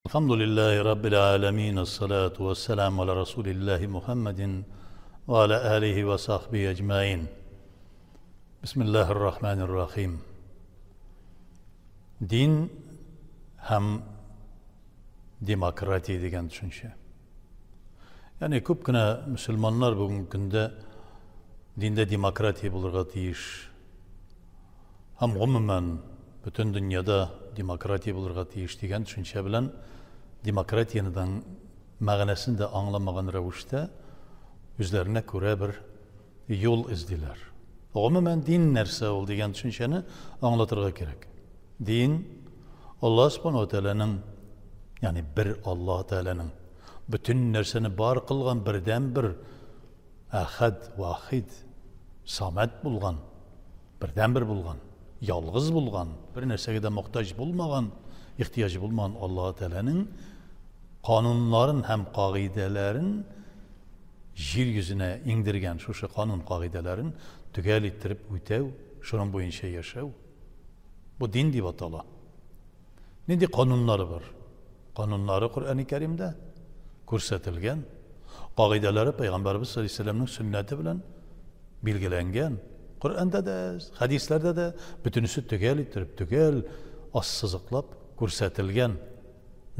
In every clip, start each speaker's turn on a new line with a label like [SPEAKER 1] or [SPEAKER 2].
[SPEAKER 1] الحمد لله رب العالمين الصلاة والسلام على رسول الله محمد وعلى آله وصحبه أجمعين بسم الله الرحمن الرحيم Din hem demokrati degan tushuncha. Ya'ni ko'pgina musulmonlar bugungi kunda dinda demokratiya bo'lirga tegish, ham umuman butun dunyoda demokratiya bo'lirga tegish degan tushuncha bilan demokratiyaning ma'nosini da anglamagan ravishda o'zlariga ko'ra bir yo'l izdilar. Umuman din narsa ol degan tushunchani anglatirga kerak. Din Allah subhanahu wa ta'alaning, yani bir Allah ta'alaning bütün narsani bar qilgan birdan bir ahad, vahid, samat bo'lgan, birdan bir bo'lgan, yolg'iz bo'lgan, bir narsaga da muhtoj bo'lmagan, ehtiyoji bo'lmagan Allah ta'alaning qonunlarin ham qoidalarin yer yuzine indirgan şu qonun qoidalarin tugal ettirib o'tav, shuning bo'yicha yashav. Bu din deb ataladi. Nindi qonunlari var. Qonunlari Qur'oni Karimda ko'rsatilgan, qoidalari Payg'ambarimiz sollallohu alayhi vasallamning sunnati bilan belgilangan. Qur'onda da, hadislarda da butunisi tugal ettirib, tugal ossiziqlab ko'rsatilgan.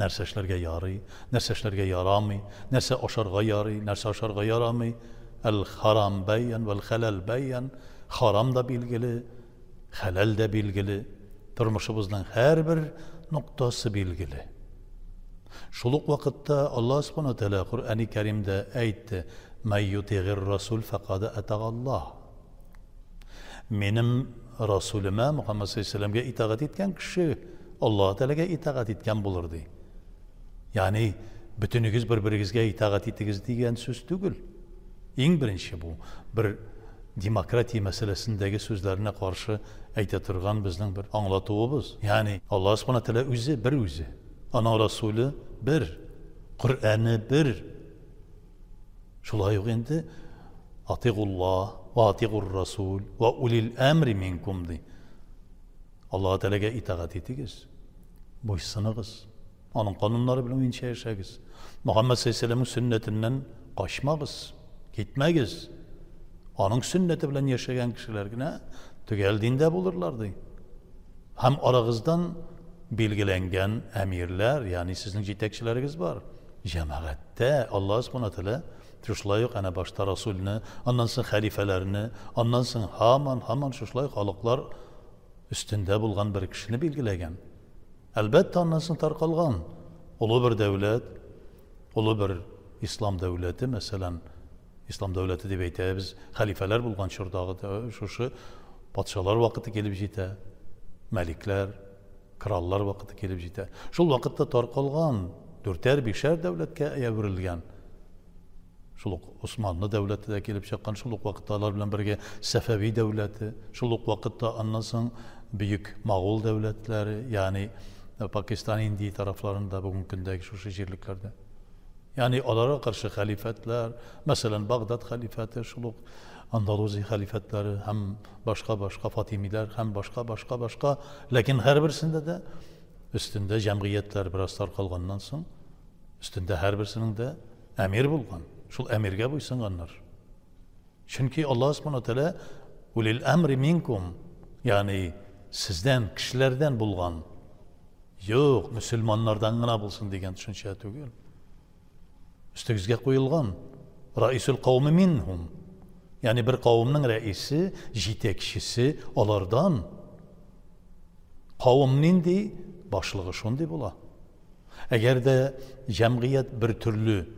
[SPEAKER 1] Narsa ishlarga yoray, narsa ishlarga yaramay, narsa osharga yoray, narsa osharga yaramay. El-haram bayan vel halal bayan. Haram da belgili, halal da belgili. Turmuşumuzdan her bir noktası belgili. Şuluk vakitte Allah subhanahu wa ta'ala Kur'an-ı Kerim'de aytti. Men yuti'ir rasul faqad ata'allah. Benim Resulüme Muhammed sallallahu aleyhi ve sellem'e itaat etken kişi Allah Teala'ga itaat etken bulurdu. Yani bütünügüz birbirinizge itaat ettiniz degan söz tugul. En birinchi bu bir demokratiya meselesindeki sözlerine karşı ayta turgan bizning bir anglatuvimiz. Yani Allah subhanahu wa ta'ala o'zi bir o'zi. Ana Rasulü bir. Qur'oni bir. Şulay yo'q endi Atiqullah va atiqur rasul va ulil amri minkum di. Allah Teala'ga itaat etiniz. Bo'ysununuz. Onun qonunlari bilan yashaysiz. Muhammed sallallahu aleyhi ve sellem'in sünnetinden qochmagiz, ketmagiz. Onun sünneti bilan yaşayan kişilerine tügal dinde bulurlardı. Hem arağızdan belgilengen emirler, yani sizin yetekçileriniz var. Cemaate Allah subhanahu teala şuşlayık ana başta Resulünü, ondan sonra halifelerini, ondan sonra haman şuşlayık halıklar üstünde bulgan bir kişini belgilegen. Elbette ondan sonra tarqalgan. Ulu bir devlet, ulu bir İslam devleti mesela İslam devleti deb aytamiz, xalifalar bo'lgan shurdag'ida shu podsholar vaqti kelib jeta, maliklar, qirollar vaqti kelib jeta. Shu vaqtda tarqalgan 4-5 davlatga ayvirilgan. Shu Osmanlı davlatida kelib chiqqan, shu vaqtlar bilan birga Safaviy davlati, shu vaqtda ondan so'ng buyuk Moğol davlatlari, ya'ni Pakiston, Indiya taraflarında bugungi kundagi shu yerliklarda. Yani onlara karşı halifetler, mesela Bağdat halifeti, şuluk Andaluzi halifetleri, hem başka Fatimiler, hem başka. Lakin her birisinde de üstünde cemiyetler biraz tarqalgandan soň, üstünde her birisinin de emir bulgan. Şul emirge buysunganlar. Çünkü Allah subhanahu teala ulil emri minkum, yani sizden, kişilerden bulgan. Yok, Müslümanlardan gına bulsun degen düşünce tugul. Üstügüzge koyulgan. Raisul kavmi minhum. Yani bir kavminin reisi, jitekşisi olardan. Kavminin de başlığı şundi bula. Eğer de cemiyet bir türlü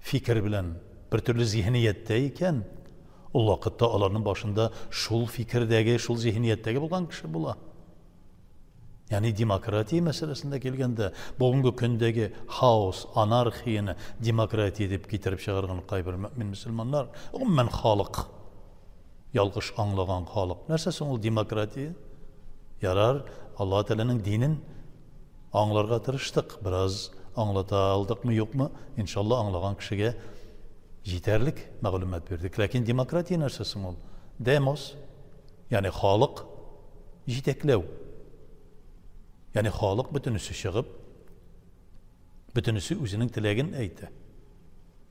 [SPEAKER 1] fikir bilen, bir türlü zihniyetteyken, o vakitte onların başında şul fikirdeki, şul zihniyetteki bulan kişi bula. Yani demokratiya meselesinde kelgende bugungi kundagi haos, anarxiyani demokratiya deb getirib chiqargan qaybir mümin musulmonlar, umuman xalq, yolg'iz anglagan xalq. Narsasi ol demokratiya? Yarar Allah Teala'nın dinin anglarga tirishdik. Biraz anglata oldikmi yo'qmi? İnşallah anglagan kishiga yeterlik ma'lumot berdik. Lakin demokratiya narsasi ol? Demos, yani xalq yeteklav. Yani xalq bütünüsü çıkıp Bütünüsü özünün tilagin aytı.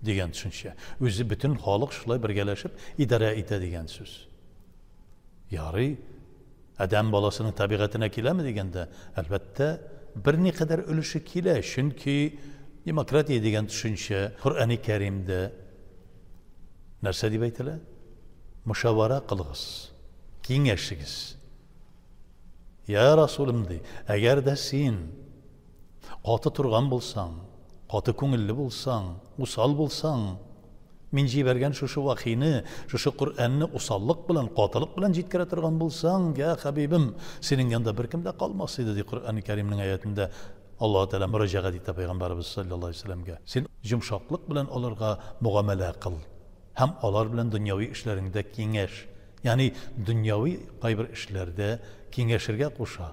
[SPEAKER 1] Degan tushuncha. O'zi bütün xalq shulay birgalashib idora etadi degan so'z. Ya'ni adam bolasının tabiatına kelami deganda albatta bir naqadar ulushi kela. Chunki demokratiya degan tushuncha Qur'oni Karimda narsa deb aytila? Mushavara qilg'iz, kengashigiz. Ya Rasulim dey, agarda sen qoti turgan bo'lsang, qoti ko'ngilli bo'lsang, usal bo'lsang, men jibergan shu vahiyni, shu Qur'onni usallik bilan, qotilik bilan yetkira turgan bo'lsang, ya Habibim, sening yanında bir kimda qolmas edi deb Qur'oni Karimning oyatida Alloh taolo murojaat etdi payg'ambarimiz sollallohu alayhi vasallamga. Sen yumshoqlik bilan ularga muomala qil. Ham ular bilan dunyoviy ishlaringda kengash, ya'ni dunyoviy qaybir ishlarda kengashirga qo'sha.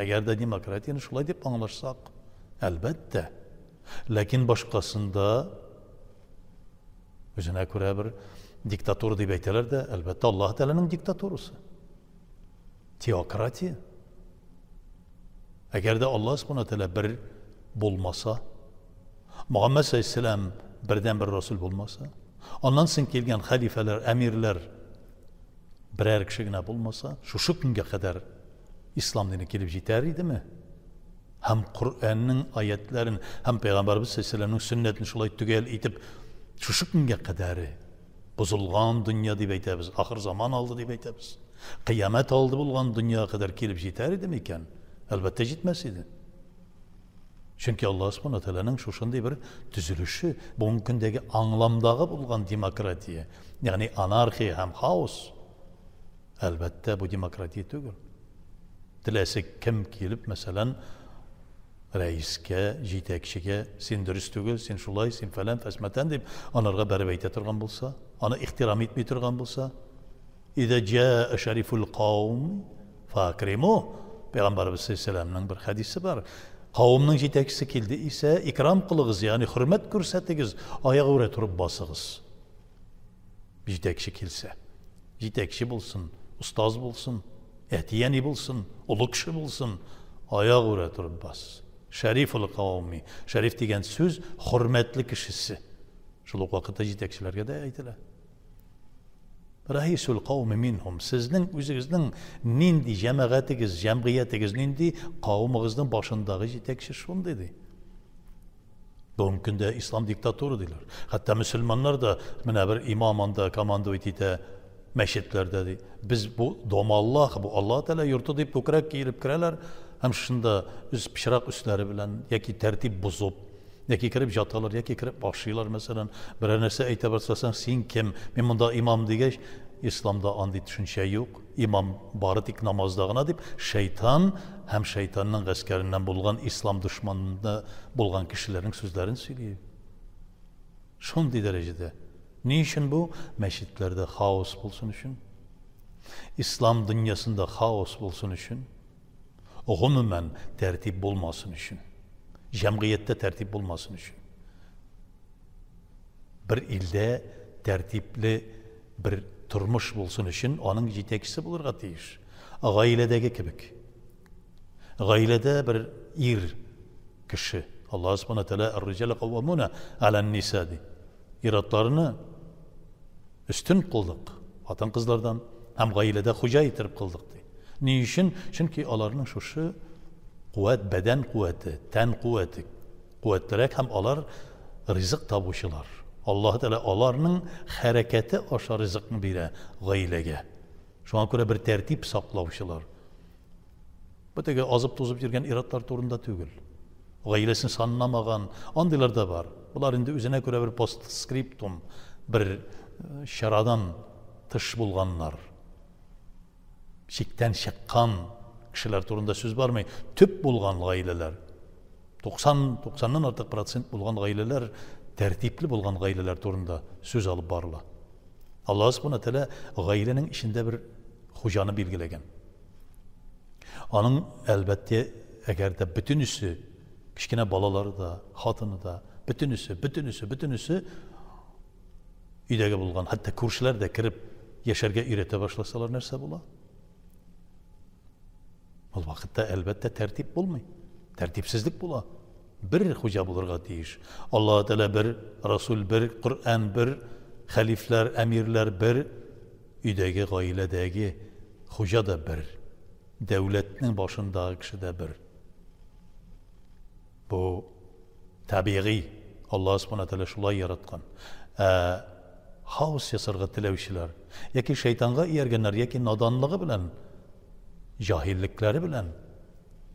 [SPEAKER 1] Agarda demokratiyani shulay deb anglashsak, albatta. Lakin boshqasında o'zine ko'ra bir diktator deb aytalar-da, albatta Alloh taolaning diktatorasi. Teokratiya. Agarda Alloh subhanahu taolo bir bo'lmasa, Muhammad sallallohu alayhi vasallam birdan bir rasul bo'lmasa, ondan so'ng kelgan xalifalar, amirlar birer kishigina bo'lmasa, shu kunga qadar islom dini kelib yetar edimi? Hem Qur'onning oyatlarini, hem Peygamberimiz sallallohu alayhi vasallamning sunnatini shulay tugal etib, shu kunga qadar buzilgan dunyo deb aytamiz, oxir zamon oldi deb aytamiz. Qiyomat oldi bo'lgan dunyo qadar kelib yetar edimi ekan? Albatta yetmas edi. Chunki Alloh subhanahu taolaning shu shunday bir tuzilishi, bugungi kundagi anglamdagi bo'lgan demokratiya, ya'ni anarxiya ham xaos. Albatta bu demokratiya tugul. Dilasa kim kelib masalan reisga, yetakchiga sen durust tugul, sen shulay, sen falan fasmatan deb onlarga barib ayta turgan bo'lsa, ona ehtirom etmay turgan bo'lsa, "İza jaa shariful qawm fakrimu" Peygamberimiz sallallohu alayhi vasallamning bir hadisi var. Qavmning yetakchisi keldi ise ikram qiling'iz, ya'ni hurmat ko'rsatingiz, oyoq ura turib bosing'iz. Yetakchi kelsa, yetakchi bo'lsin, ustoz bo'lsin, ehtiyani bo'lsin, ulug' kishi bo'lsin, oyoq ura turib bos. Shariful qavmi. Sharif degan so'z hurmatli kishisi. Shul vaqtda yetakchilarga da aytilar. Raisul qavmi minhum. Sizning o'zingizning nindi jamoatigiz, jamiyatigiz nindi qavmingizning boshindagi yetakchi shunday dedi. Bugungi kunda islom diktatori deylar. Hatto musulmonlar da mana bir imomanda komando etita masjidlarda deydi. Biz bu domalloh, bu Alloh taolo yurti deb ko'krak kiyib kiralar. Hem shunda o'z pishroq ustlari bilan yoki tartib buzib, yoki kirib yotalar, yoki kirib boshlaylar. Masalan, bir narsa ayta boshlasan, sen kim? Men bunda imom degach, islomda onday tushuncha yo'q. Imom boritik namozdagina deb shayton ham shaytonning askaridan bo'lgan islom dushmanida bo'lgan kishilarning so'zlarini söyleydi. Shunday darajada. Ne için bu? Mescitlerde xaos bulsun için. İslam dünyasında xaos bulsun için. Umumen tertip bulmasın için. Cemiyette tertip bulmasın için. Bir ilde tertipli bir turmuş bulsun için onun yetekçisi bulurga teyiş. Ailedeki kibik. Ailede bir kişi. Allah subhanahu teala er-ricale kavvamuna alen nisadi. İratlarını üstün kıldık. Atan kızlardan hem ailede hoca yitirip kıldık. Niçin? Çünkü onların şu kuvvet, beden kuvveti, ten kuvveti, kuvvetlerek hem onlar rızık tabuşular. Allah Teala onların hareketi aşağı rızıkını bire ailege. Şu an göre bir tertip saklavuşular. Bu tege azıp tozup yürgen iratlar torunda tügül. Ailesini sanlamagan andiler de var. Bunlar indi üzerine göre bir postscriptum, bir şaradan tış bulganlar. Şikten şıkkan kişiler turunda söz var mı? Tüp bulgan aileler. 90'dan artık % bulgan aileler, tertipli bulgan aileler turunda söz alıp barla. Allah subhanahu teala ailenin içinde bir hocanı bilgilegen. Onun elbette eğer de bütünüsü, kiçkine balaları da, hatını da, bütünüsü idege bulgan. Hatta kurşiler de kirip yaşarga ürete başlasalar nerse bula? O vakitte elbette tertip bulmuyor. Tertipsizlik bula. bir hoca bulurga tiyiş. Allah Teala bir, Resul bir, Kur'an bir, halifler, emirler bir, üydeki gailedeki hoca da bir, devletinin başındaki kişi de bir. Bu tabiiy. Allah subhanahu teala şulay yaratgan. Haos yasarga tilevşiler. Yaki şeytanga iyergenler, yaki nadanlığı bilen, cahillikleri bilen,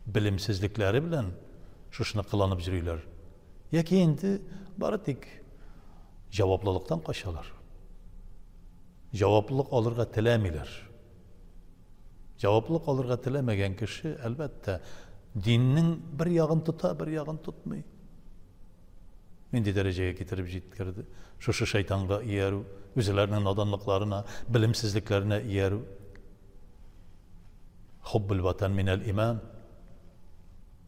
[SPEAKER 1] bilimsizlikleri bilen, şuşunu kılanıp yürüyorlar. Yaki indi baratik cevaplılıktan kaçalar. Cevaplık alırga tilemiler. Cevaplık alırga tilemegen kişi elbette dininin bir yağın tuta, bir yağın tutmuyor. Nindi dereceye getirip jitkirdi. Şuşu şeytanga iyeru, üzerlerinin nadanlıklarına, bilimsizliklerine iyeru. Hubbul vatan minel iman.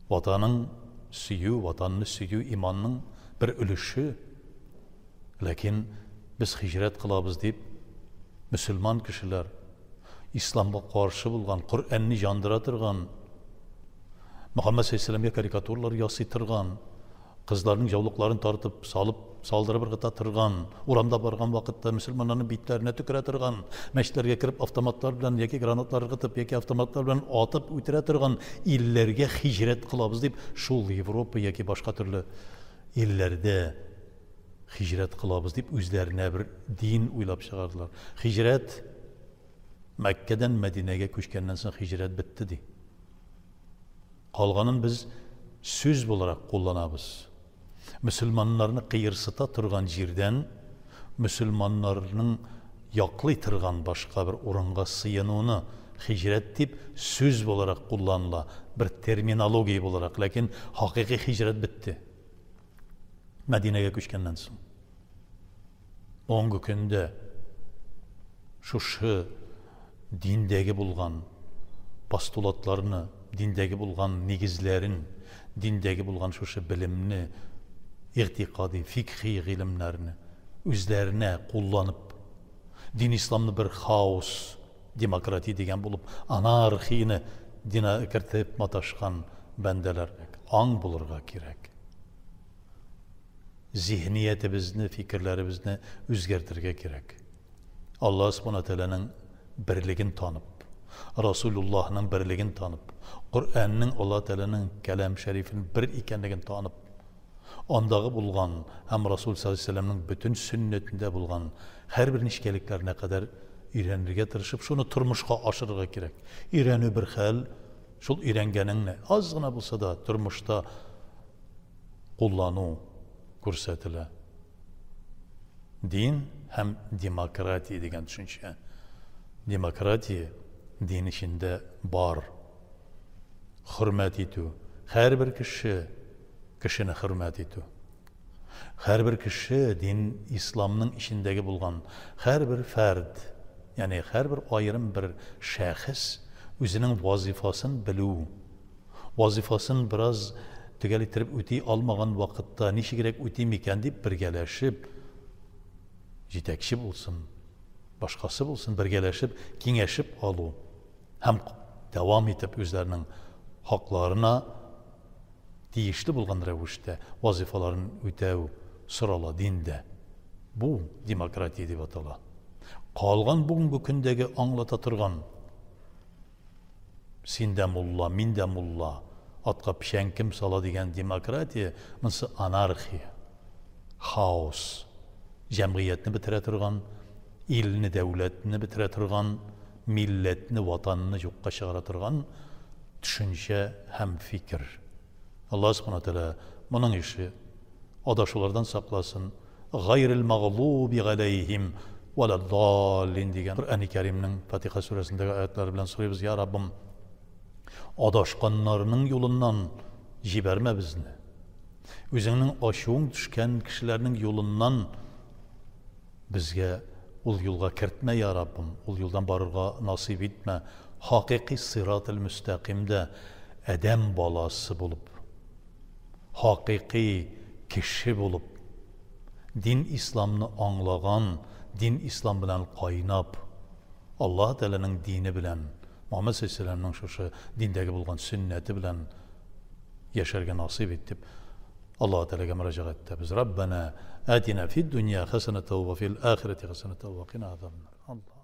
[SPEAKER 1] Vatanın süyü, vatanını süyü imanın bir ölüşü. Lakin biz hicret kılabız deyip, Müslüman kişiler, İslam'a karşı bulgan, Kur'an'ını jandıratırgan, Muhammed Aleyhisselam'a karikatürler yasıtırgan, kızlarının yavluklarını tartıp, salıp, saldırı bir gıta tırgan, uramda bargan vakitte Müslümanların bitlerine tüküretırgan, meşlerge kirip avtomatlar bilen, yeki granatlar gıtıp, yeki avtomatlar bilen atıp ütüretırgan illerge hicret kılabız deyip, şul Avrupa yeki başka türlü illerde hicret kılabız deyip, üzerine bir din uylap çıkardılar. Hicret, Mekke'den Medine'ye köşkenden sonra hicret bitti di. Kalganın biz söz olarak kullanabız. Müslümanlarını kıyırsıta turgan jirden, Müslümanlarının yaklı tırgan başka bir orunga sıyınığını hicret deyip söz olarak kullanıla bir terminoloji olarak. Lakin hakiki hicret bitti. Medine'ye köşkenden sonra. 10 günde şu dindegi bulgan postulatlarını, dindegi bulgan negizlerin, dindegi bulgan şu bilimni, irtikadi, fikhi ilimlerini üzerine kullanıp, din İslam'ını bir haos, demokrati degen bulup, anarxiyini dine kirtip mataşkan bendeler an bulurga gerek. Zihniyetimizni, fikirlerimizni özgertirge gerek. Allah subhanahu teala'nın birligini tanıp, Resulullah'ın birligini tanıp, Kur'an'ın Allah Teala'nın kelam şerifinin bir ikenligini tanıp, ondağı bulgan, hem Resul sallallahu aleyhi ve sellem'nin bütün sünnetinde bulgan her bir nişkeliklerine kadar öğrenirge tırışıp, şunu turmuşka aşırıga gerek. İreni bir hal, şul irengeninle azgına bulsa da turmuşta kullanı ko'rsatila. Din hem demokratiya degan tushuncha. Demokratiya din içinde var. Hürmet etu. Her bir kişini hürmet etu. Her bir kişi din İslam'ın içindeki bulgan her bir ferd, yani her bir ayrım bir şahıs özünün vazifasını bilu. Vazifasını biraz tügelittirip ötey almagan vakitte nişi gerek öteymiken deyip birgeleşip yetekçi bulsun, başkası bulsun, birgeleşip, kengeşip alu. Hem devam edip özlerinin haklarına deyişli bulgan revişte vazifaların ötev sırala dinde. Bu demokratiya deyip atala. Kalgan bugünkü kündeki anlatatırgan sinde mulla, minde mulla, atka pişenkim sala degen demokratiya, mınsı anarxiya, haos, cemiyetini bitiretirgan, ilini, devletini bitiretirgan, milletini, vatanını yokka çıkaratırgan, düşünce hem fikir. Allah subhanahu teala bunun işi adaşulardan saklasın. Gayril mağlubi aleyhim ve la dallin degen Kur'an-ı Kerim'nin Fatiha suresindeki ayetleri bilen soruyoruz. Ya Rabbim, adaşkanlarının yolundan jiberme bizni. Özünün aşığın düşken kişilerinin yolundan bizge ol yolga kirtme ya Rabbim. Ol yoldan barırga nasip etme. Hakiki sırat-ı müstakimde edem balası bulup, hakiki kişi bulup, din İslam'ını anlagan, din İslam bilen kaynap, Allah Teala'nın dini bilen, Muhammed Aleyhisselam'ın şu dindeki bulgan sünneti bilen yaşarga nasip etip, Allah Teala'ga müracaat ettiğimiz Rabbena atina fid dünya hasenete ve fil ahireti hasenete ve qina azabennar. Allah.